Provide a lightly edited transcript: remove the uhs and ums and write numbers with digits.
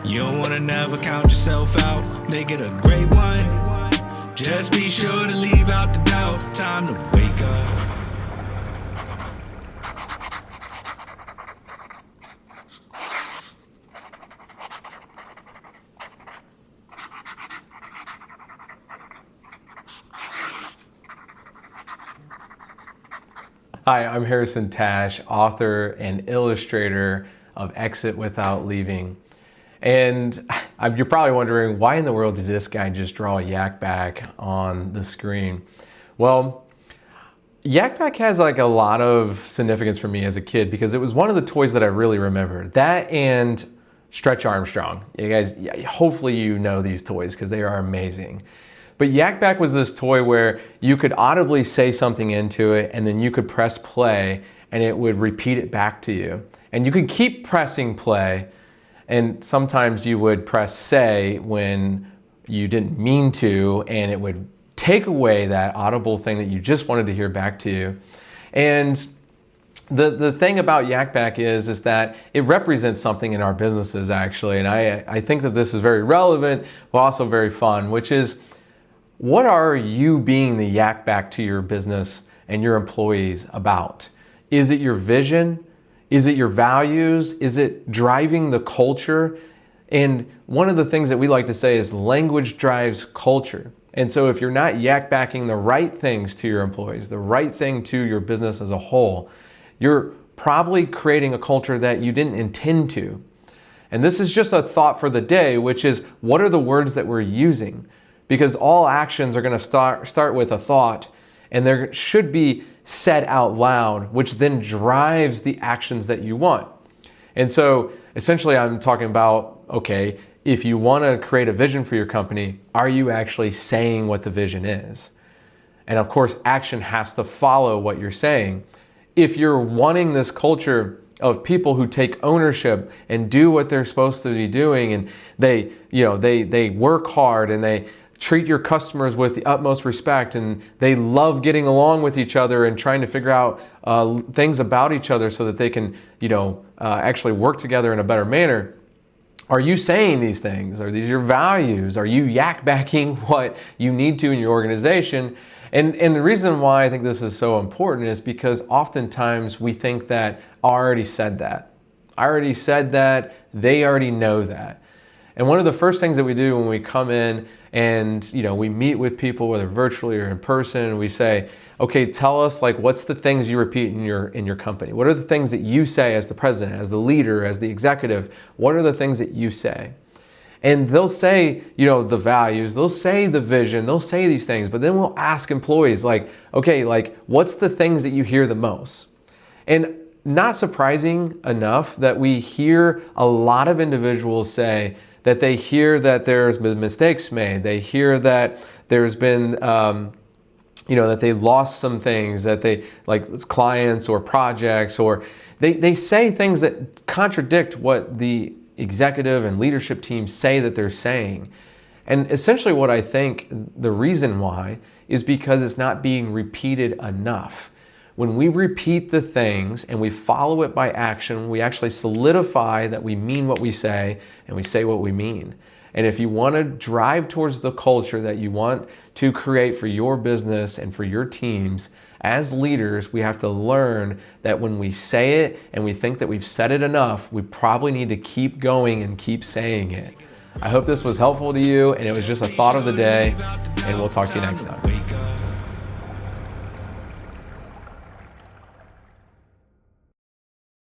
You don't wanna never count yourself out, make it a great one. Just be sure to leave out the doubt, time to wake up. Hi, I'm Harrison Tash, author and illustrator of Exit Without Leaving. And you're probably wondering, why in the world did this guy just draw a Yak Bak on the screen? Well, Yak Bak has like a lot of significance for me as a kid because it was one of the toys that I really remember. That and Stretch Armstrong. You guys, hopefully you know these toys because they are amazing. But Yak Bak was this toy where you could audibly say something into it and then you could press play and it would repeat it back to you. And you could keep pressing play, and sometimes you would press say when you didn't mean to, and it would take away that audible thing that you just wanted to hear back to you. And the thing about Yak Bak is that it represents something in our businesses actually, and I think that this is very relevant but also very fun, which is, what are you being the Yak Bak to your business and your employees about? Is it your vision? Is it your values? Is it driving the culture? And one of the things that we like to say is language drives culture. And so if you're not Yak Backing the right things to your employees, the right thing to your business as a whole, you're probably creating a culture that you didn't intend to. And this is just a thought for the day, which is, what are the words that we're using? Because all actions are going to start with a thought, and there should be said out loud, which then drives the actions that you want. And so essentially I'm talking about, okay, if you want to create a vision for your company, are you actually saying what the vision is? And of course, action has to follow what you're saying. If you're wanting this culture of people who take ownership and do what they're supposed to be doing, and they work hard and they treat your customers with the utmost respect, and they love getting along with each other and trying to figure out things about each other so that they can, actually work together in a better manner. Are you saying these things? Are these your values? Are you Yak Backing what you need to in your organization? And the reason why I think this is so important is because oftentimes we think that I already said that. They already know that. And one of the first things that we do when we come in and we meet with people, whether virtually or in person, and we say, okay, tell us, like, what's the things you repeat in your company? What are the things that you say as the president, as the leader, as the executive? What are the things that you say? And they'll say, the values, they'll say the vision, they'll say these things, but then we'll ask employees, like, okay, like, what's the things that you hear the most? And not surprising enough that we hear a lot of individuals say that they hear that there's been mistakes made. They hear that there's been, that they lost some things, that they, like clients or projects, or they say things that contradict what the executive and leadership teams say that they're saying. And essentially what I think the reason why is because it's not being repeated enough. When we repeat the things and we follow it by action, we actually solidify that we mean what we say and we say what we mean. And if you want to drive towards the culture that you want to create for your business and for your teams, as leaders, we have to learn that when we say it and we think that we've said it enough, we probably need to keep going and keep saying it. I hope this was helpful to you, and it was just a thought of the day, and we'll talk to you next time.